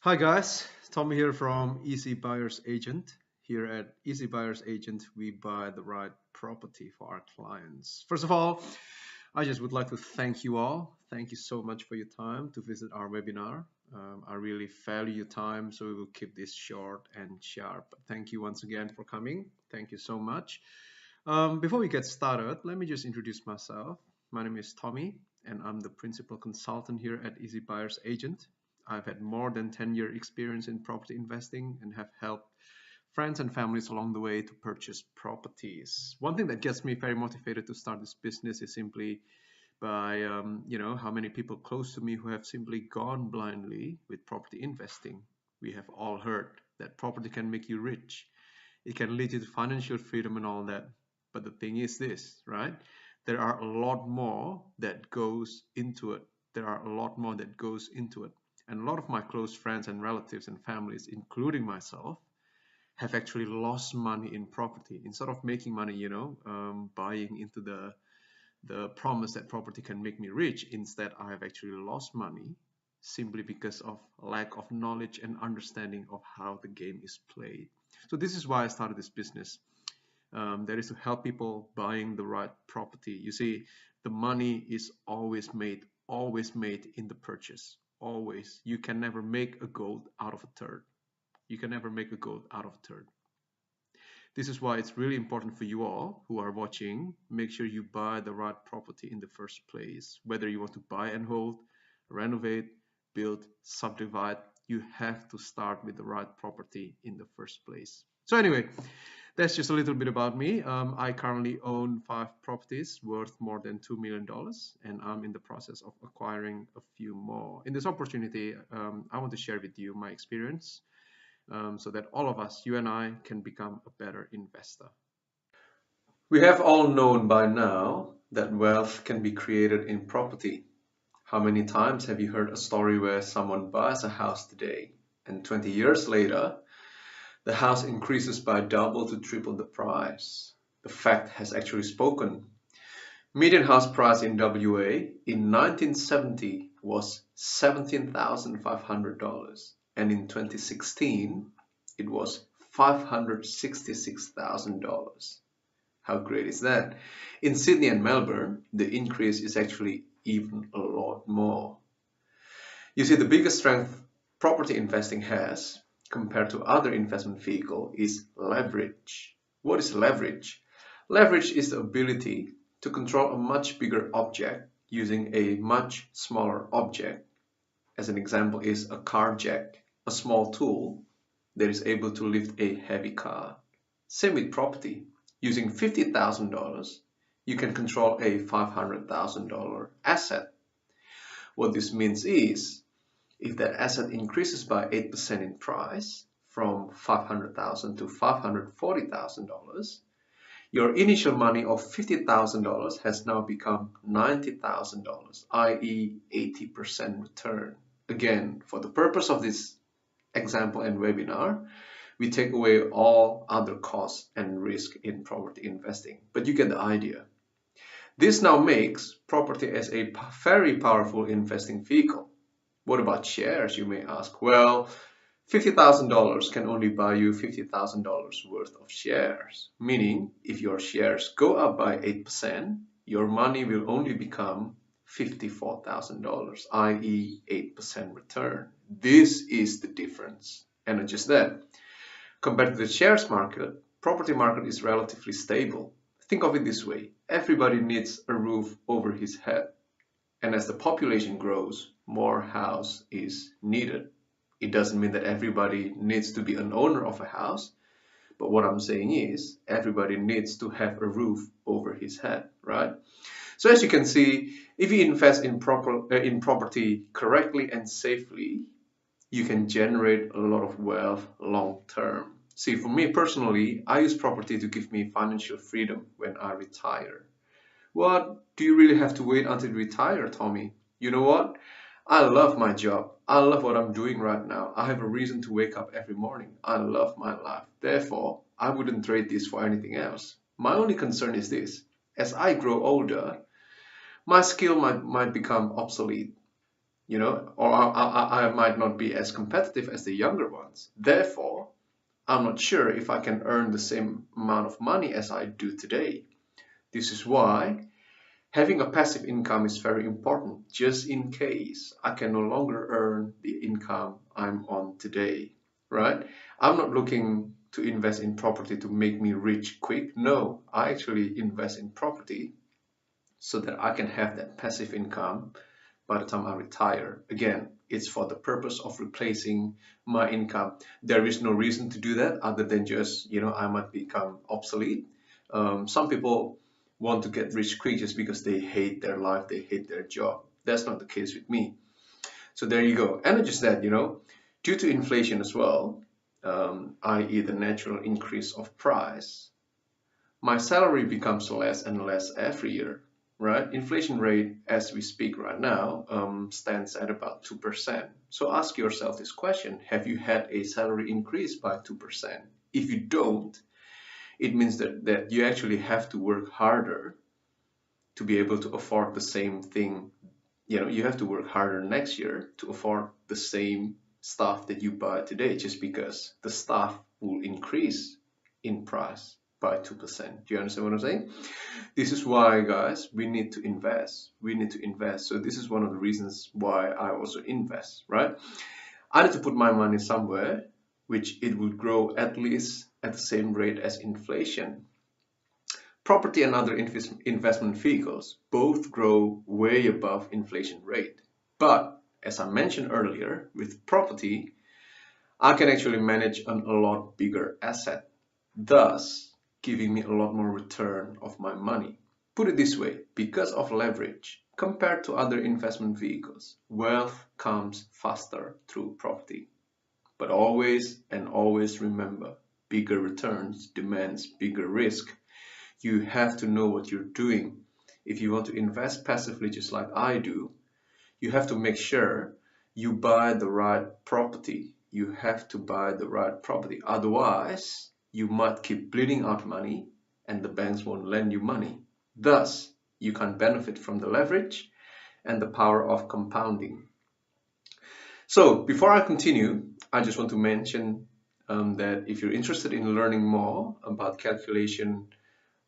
Hi guys, Tommy here from Easy Buyers Agent. Here at Easy Buyers Agent, we buy the right property for our clients. First of all, I just would like to thank you all. Thank you so much for your time to visit our webinar. I really value your time, so we will keep this short and sharp. Thank you once again for coming. Thank you so much. Before we get started, let me just introduce myself. My name is Tommy, and I'm the principal consultant here at Easy Buyers Agent. I've had more than 10-year experience in property investing and have helped friends and families along the way to purchase properties. One thing that gets me very motivated to start this business is simply by how many people close to me who have simply gone blindly with property investing. We have all heard that property can make you rich. It can lead you to financial freedom and all that. But the thing is this, right? There are a lot more that goes into it. There are a lot more that goes into it. And a lot of my close friends and relatives and families, including myself, have actually lost money in property. Instead of making money, buying into the promise that property can make me rich, instead I have actually lost money simply because of lack of knowledge and understanding of how the game is played. So this is why I started this business. That is to help people buying the right property. You see, the money is always made in the purchase. Always. You can never make a gold out of a turd. You can never make a gold out of a turd. This is why it's really important for you all who are watching, make sure you buy the right property in the first place. Whether you want to buy and hold, renovate, build, subdivide, you have to start with the right property in the first place. So anyway, that's just a little bit about me. I currently own 5 properties worth more than $2 million, and I'm in the process of acquiring a few more. In this opportunity, I want to share with you my experience so that all of us, you and I, can become a better investor. We have all known by now that wealth can be created in property. How many times have you heard a story where someone buys a house today and 20 years later, the house increases by double to triple the price? The fact has actually spoken. Median house price in WA in 1970 was $17,500, and in 2016 it was $566,000. How great is that? In Sydney and Melbourne, the increase is actually even a lot more. You see, the biggest strength property investing has compared to other investment vehicles is leverage. What is leverage? Leverage is the ability to control a much bigger object using a much smaller object. As an example is a car jack, a small tool that is able to lift a heavy car. Same with property. Using $50,000, you can control a $500,000 asset. What this means is, if that asset increases by 8% in price, from $500,000 to $540,000, your initial money of $50,000 has now become $90,000, i.e. 80% return. Again, for the purpose of this example and webinar, we take away all other costs and risk in property investing, but you get the idea. This now makes property as a very powerful investing vehicle. What about shares, you may ask? Well, $50,000 can only buy you $50,000 worth of shares, meaning if your shares go up by 8%, your money will only become $54,000, i.e. 8% return. This is the difference. And not just that. Compared to the shares market, property market is relatively stable. Think of it this way. Everybody needs a roof over his head. And as the population grows, more house is needed. It doesn't mean that everybody needs to be an owner of a house. But what I'm saying is everybody needs to have a roof over his head, right? So as you can see, if you invest in property correctly and safely, you can generate a lot of wealth long term. See, for me personally, I use property to give me financial freedom when I retire. What do you really have to wait until you retire, Tommy? You know what? I love my job. I love what I'm doing right now. I have a reason to wake up every morning. I love my life. Therefore, I wouldn't trade this for anything else. My only concern is this. As I grow older, my skill might become obsolete. or I might not be as competitive as the younger ones. Therefore, I'm not sure if I can earn the same amount of money as I do today. This is why having a passive income is very important, just in case I can no longer earn the income I'm on today, right? I'm not looking to invest in property to make me rich quick. No, I actually invest in property so that I can have that passive income by the time I retire. Again, it's for the purpose of replacing my income. There is no reason to do that other than just, I might become obsolete. Some people want to get rich quick just because they hate their life, they hate their job. That's not the case with me. So there you go. And not just that, due to inflation as well, i.e. the natural increase of price, my salary becomes less and less every year, right? Inflation rate as we speak right now stands at about 2%. So ask yourself this question: have you had a salary increase by 2%? If you don't, it means that you actually have to work harder to be able to afford the same thing. You have to work harder next year to afford the same stuff that you buy today, just because the stuff will increase in price by 2%. Do you understand what I'm saying? This is why, guys, we need to invest. We need to invest. So this is one of the reasons why I also invest, right? I need to put my money somewhere which it would grow at least at the same rate as inflation. Property and other investment vehicles both grow way above inflation rate. But as I mentioned earlier, with property, I can actually manage a lot bigger asset, thus giving me a lot more return of my money. Put it this way, because of leverage, compared to other investment vehicles, wealth comes faster through property. But always and always remember, bigger returns demands bigger risk. You have to know what you're doing. If you want to invest passively just like I do, you have to make sure you buy the right property. You have to buy the right property. Otherwise, you might keep bleeding out money and the banks won't lend you money. Thus, you can benefit from the leverage and the power of compounding. So before I continue, I just want to mention that if you're interested in learning more about calculation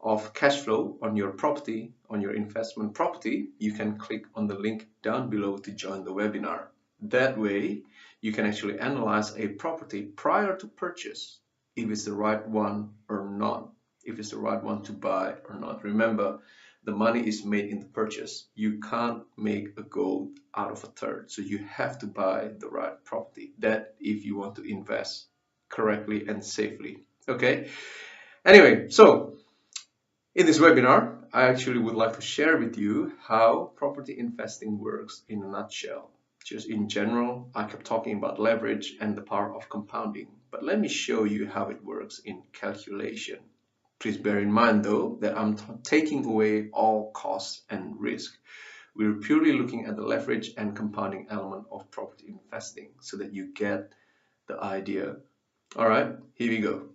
of cash flow on your property, on your investment property, you can click on the link down below to join the webinar. That way, you can actually analyze a property prior to purchase, if it's the right one or not, if it's the right one to buy or not. Remember, the money is made in the purchase. You can't make a gold out of a third. So you have to buy the right property. That if you want to invest correctly and safely. Okay. Anyway, so in this webinar, I actually would like to share with you how property investing works in a nutshell. Just in general, I kept talking about leverage and the power of compounding, but let me show you how it works in calculation. Please bear in mind though that I'm taking away all costs and risk. We're purely looking at the leverage and compounding element of property investing so that you get the idea. All right, here we go.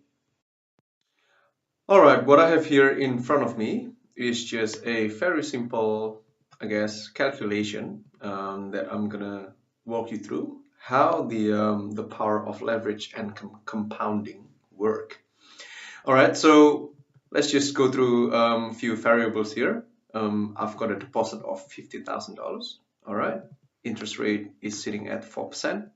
All right, what I have here in front of me is just a very simple, I guess, calculation that I'm gonna walk you through how the power of leverage and compounding work. All right, so let's just go through a few variables here. I've got a deposit of $50,000. All right, interest rate is sitting at 4%.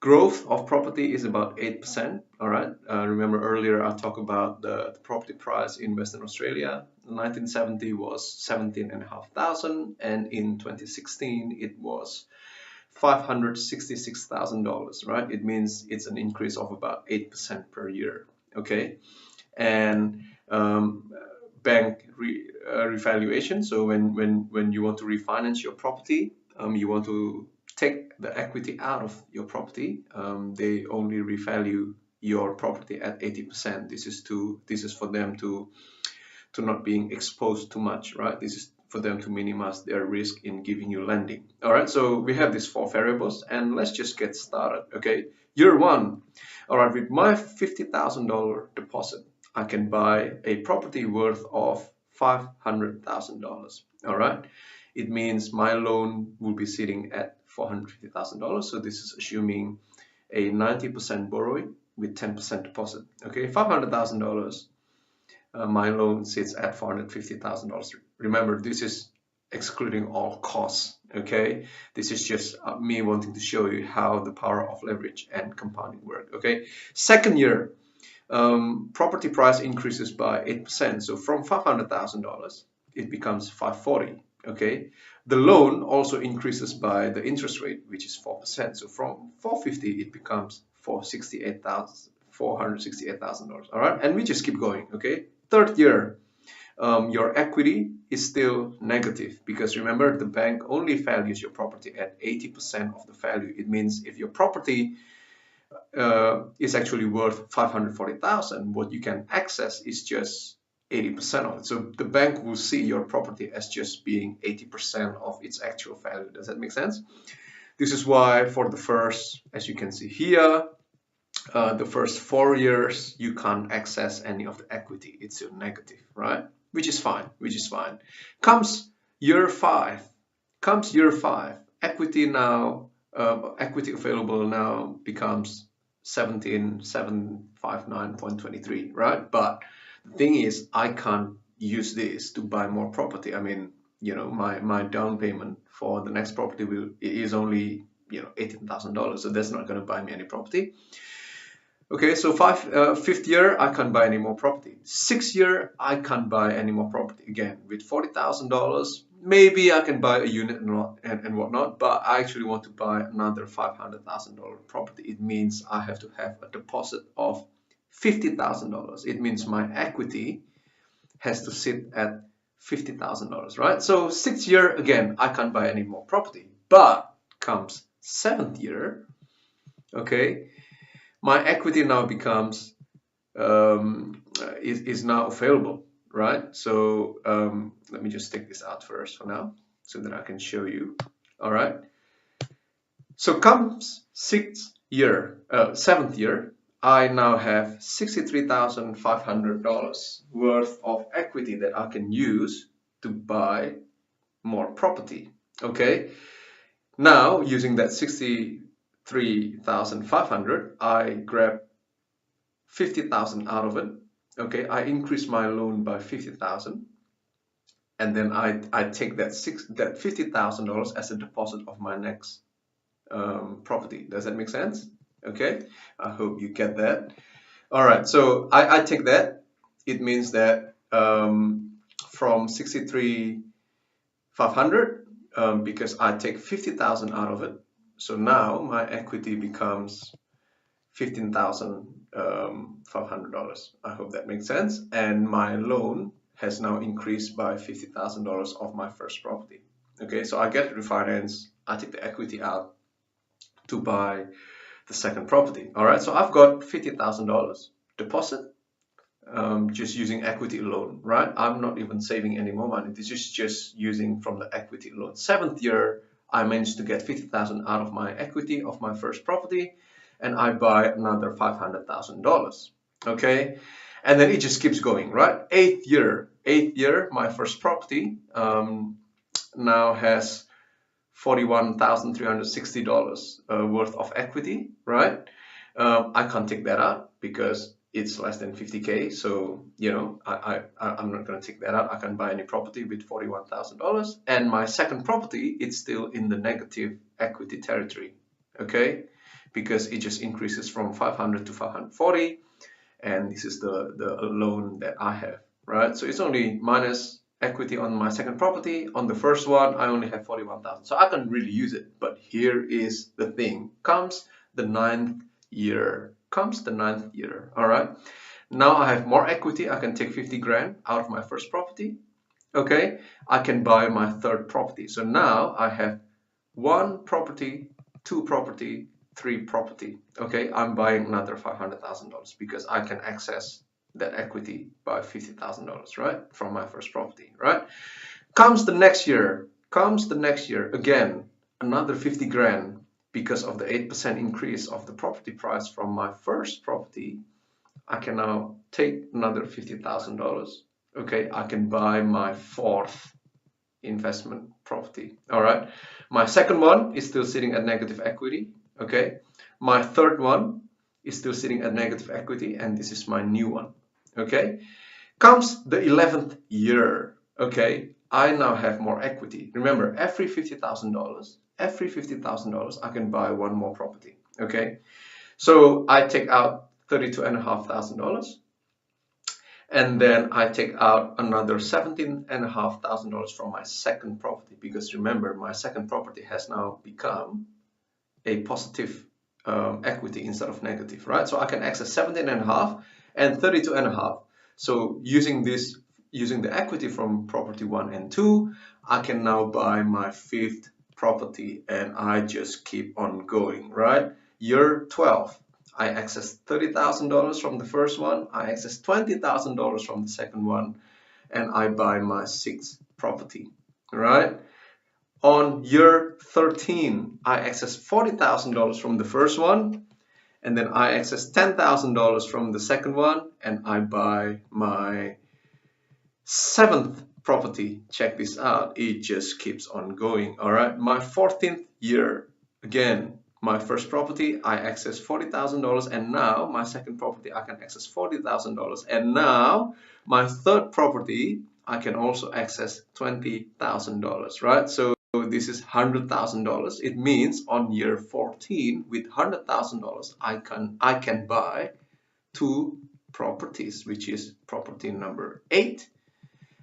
Growth of property is about 8%. All right. Remember earlier I talked about the property price in Western Australia. In 1970 was 17,500, and in 2016 it was $566,000. Right. It means it's an increase of about 8% per year. Okay. And bank revaluation. So when you want to refinance your property, you want to take the equity out of your property, they only revalue your property at 80%. This is for them to not being exposed too much, right? This is for them to minimize their risk in giving you lending. All right, so we have these 4 variables, and let's just get started. Okay, year 1. All right, with my $50,000 deposit, I can buy a property worth of $500,000. All right. it means my loan will be sitting at $450,000. So this is assuming a 90% borrowing with 10% deposit. Okay, $500,000. My loan sits at $450,000. Remember, this is excluding all costs. Okay, this is just me wanting to show you how the power of leverage and compounding work. Okay, second year, property price increases by 8%. So from $500,000, it becomes $540,000. Okay, the loan also increases by the interest rate, which is 4%. So from $450,000, it becomes $468,000. All right, and we just keep going. Okay, third year, your equity is still negative because remember, the bank only values your property at 80% of the value. It means if your property is actually worth 540,000, what you can access is just 80% of it. So the bank will see your property as just being 80% of its actual value. Does that make sense? This is why for the first, as you can see here, the first 4 years, you can't access any of the equity. It's still negative, right? Which is fine, which is fine. Comes year five, equity now, equity available now becomes 17,759.23, right? But the thing is, I can't use this to buy more property. I mean, you know, my down payment for the next property is only, you know, $18,000, so that's not going to buy me any property. Okay, so fifth year, I can't buy any more property. Sixth year, I can't buy any more property. Again, with $40,000, maybe I can buy a unit and whatnot, but I actually want to buy another $500,000 property. It means I have to have a deposit of $50,000. It means my equity has to sit at $50,000, right? So sixth year, again, I can't buy any more property. But comes seventh year, okay, my equity now becomes is now available, right? So let me just take this out first for now so that I can show you. All right, so comes seventh year, I now have $63,500 worth of equity that I can use to buy more property. Okay, now using that 63,500, I grab 50,000 out of it. Okay, I increase my loan by 50,000, and then I take that $50,000 as a deposit of my next property. Does that make sense? Okay, I hope you get that. All right, so I take that. It means that from 63,500, because I take 50,000 out of it, so now my equity becomes $15,500. I hope that makes sense. And my loan has now increased by $50,000 of my first property. Okay, so I get refinance, I take the equity out to buy the second property. All right, so I've got $50,000 deposit, just using equity alone, right? I'm not even saving any more money. This is just using from the equity alone. Seventh year, I managed to get 50,000 out of my equity of my first property, and I buy another $500,000. Okay, and then it just keeps going, right? Eighth year, my first property now has $41,360 worth of equity, right? I can't take that out because it's less than 50K. So, you know, I'm not going to take that out. I can buy any property with $41,000. And my second property, it's still in the negative equity territory, okay? Because it just increases from 500 to 540. And this is the loan that I have, right? So it's only minus equity on my second property. On the first one, I only have 41,000. So I can really use it. But here is the thing. Comes the ninth year. All right. Now I have more equity. I can take 50 grand out of my first property. Okay. I can buy my third property. So now I have one property, two property, three property. Okay. I'm buying another $500,000 because I can access that equity by $50,000, right? From my first property, right? Comes the next year, again, another 50 grand because of the 8% increase of the property price from my first property. I can now take another $50,000. Okay, I can buy my fourth investment property. All right. My second one is still sitting at negative equity. Okay. My third one is still sitting at negative equity, and this is my new one. Okay. Comes the 11th year. Okay. I now have more equity. Remember, every $50,000, I can buy one more property. Okay. So I take out $32,500. And then I take out another $17,500 from my second property, because remember, my second property has now become a positive equity instead of negative, right? So I can access 17.5 and 32.5. So using the equity from property 1 and 2, I can now buy my fifth property, and I just keep on going, right? Year 12. I access $30,000 from the first one, I access $20,000 from the second one, and I buy my sixth property, right? On year 13, I access $40,000 from the first one, and then I access $10,000 from the second one, and I buy my seventh property. Check this out, it just keeps on going. All right, my 14th year, again, my first property, I access $40,000, and now my second property, I can access $40,000, and now my third property, I can also access $20,000, right? So this is $100,000. It means on year 14, with $100,000, I can buy two properties, which is property number 8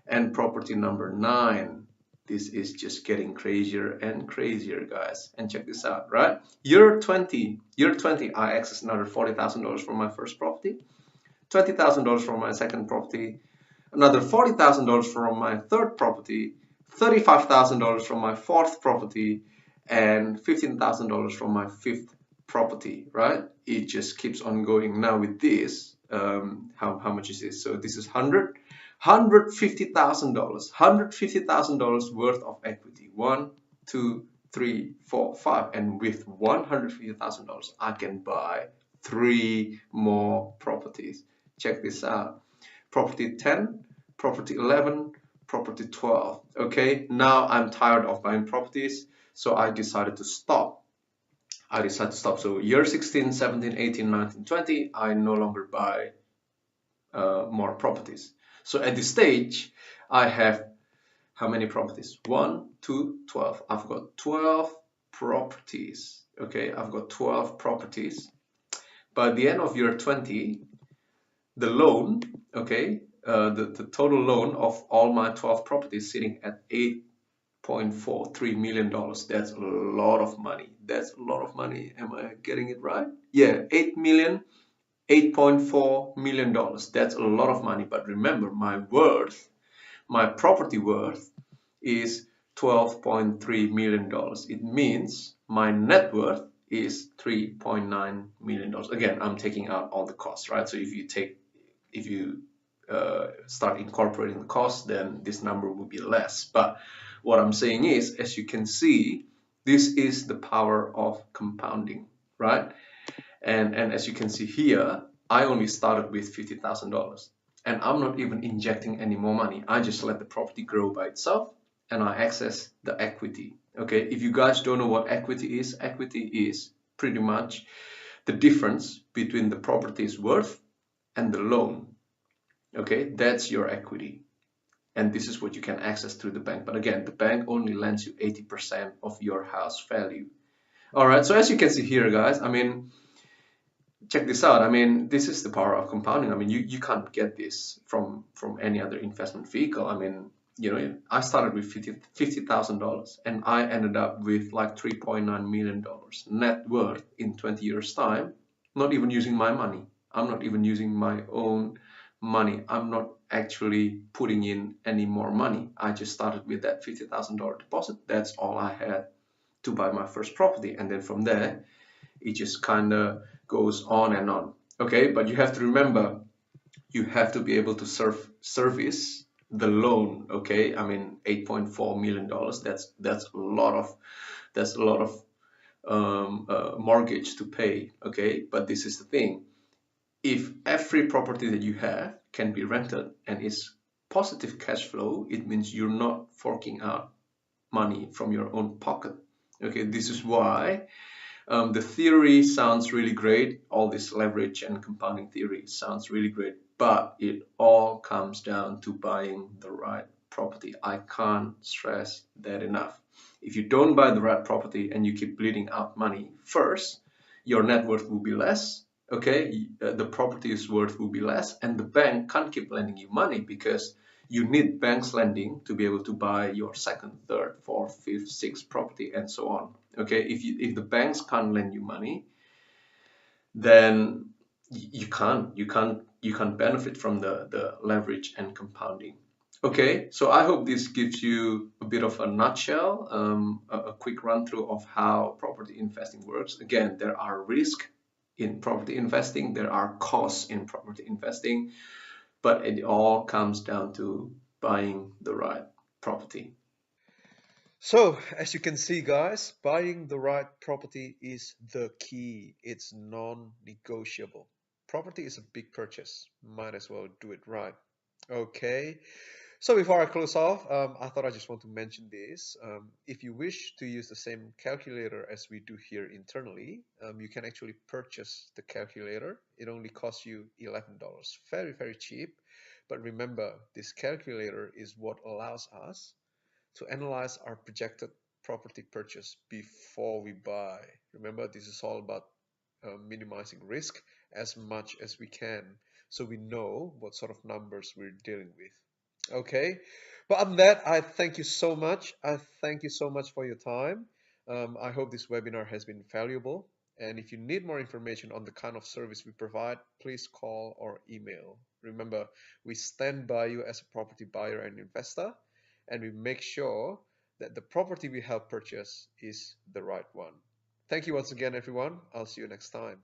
and property number 9. This is just getting crazier and crazier, guys. And check this out, right? Year 20, I access another $40,000 from my first property, $20,000 from my second property, another $40,000 from my third property, $35,000 from my fourth property, and $15,000 from my fifth property, right? It just keeps on going. Now with this, how much is this? So this is $150,000 worth of equity. 1, 2, 3, 4, 5, and with $150,000, I can buy 3 more properties. Check this out. Property 10, property 11, property 12. Okay, now I'm tired of buying properties, so I decided to stop. So year 16, 17, 18, 19, 20, I no longer buy more properties. So at this stage, I have how many properties? 1, 2, 12. I've got 12 properties. Okay, I've got 12 properties. By the end of year 20, the loan, okay, the total loan of all my 12 properties sitting at $8.43 million. That's a lot of money. That's a lot of money. Am I getting it right? Yeah, $8.4 million. That's a lot of money. But remember, my property worth is $12.3 million. It means my net worth is $3.9 million. Again, I'm taking out all the costs, right? So if you start incorporating the costs, then this number will be less. But what I'm saying is, as you can see, this is the power of compounding, right? And as you can see here, I only started with $50,000, and I'm not even injecting any more money. I just let the property grow by itself, and I access the equity. Okay, if you guys don't know what equity is pretty much the difference between the property's worth and the loan. Okay, that's your equity, and this is what you can access through the bank. But again, the bank only lends you 80% of your house value. All right, so as you can see here, guys, I mean, check this out. I mean, this is the power of compounding. I mean, you can't get this from any other investment vehicle. I mean, you know, I started with $50,000 and I ended up with like $3.9 million net worth in 20 years time, not even using my money. I'm not even using my own money. I'm not actually putting in any more money. I just started with that $50,000 deposit. That's all I had to buy my first property. And then from there, it just kind of goes on and on. Okay, but you have to remember, you have to be able to service the loan. Okay, I mean, $8.4 million. That's a lot of mortgage to pay. Okay, but this is the thing: if every property that you have can be rented and is positive cash flow, it means you're not forking out money from your own pocket. Okay, this is why the theory sounds really great. All this leverage and compounding theory sounds really great, but it all comes down to buying the right property. I can't stress that enough. If you don't buy the right property and you keep bleeding out money first, your net worth will be less. Okay, the property's worth will be less, and the bank can't keep lending you money because you need banks lending to be able to buy your second, third, fourth, fifth, sixth property, and so on. Okay, if the banks can't lend you money, then you can't benefit from the leverage and compounding. Okay, so I hope this gives you a bit of a nutshell, a quick run through of how property investing works. Again, there are risks in property investing, there are costs in property investing, but it all comes down to buying the right property. So, as you can see, guys, buying the right property is the key. It's non-negotiable. Property is a big purchase. Might as well do it right. Okay. So before I close off, I thought I just want to mention this. If you wish to use the same calculator as we do here internally, you can actually purchase the calculator. It only costs you $11. Very, very cheap. But remember, this calculator is what allows us to analyze our projected property purchase before we buy. Remember, this is all about minimizing risk as much as we can so we know what sort of numbers we're dealing with. Okay, but other than that, I thank you so much. I thank you so much for your time. I hope this webinar has been valuable. And if you need more information on the kind of service we provide, please call or email. Remember, we stand by you as a property buyer and investor, and we make sure that the property we help purchase is the right one. Thank you once again, everyone. I'll see you next time.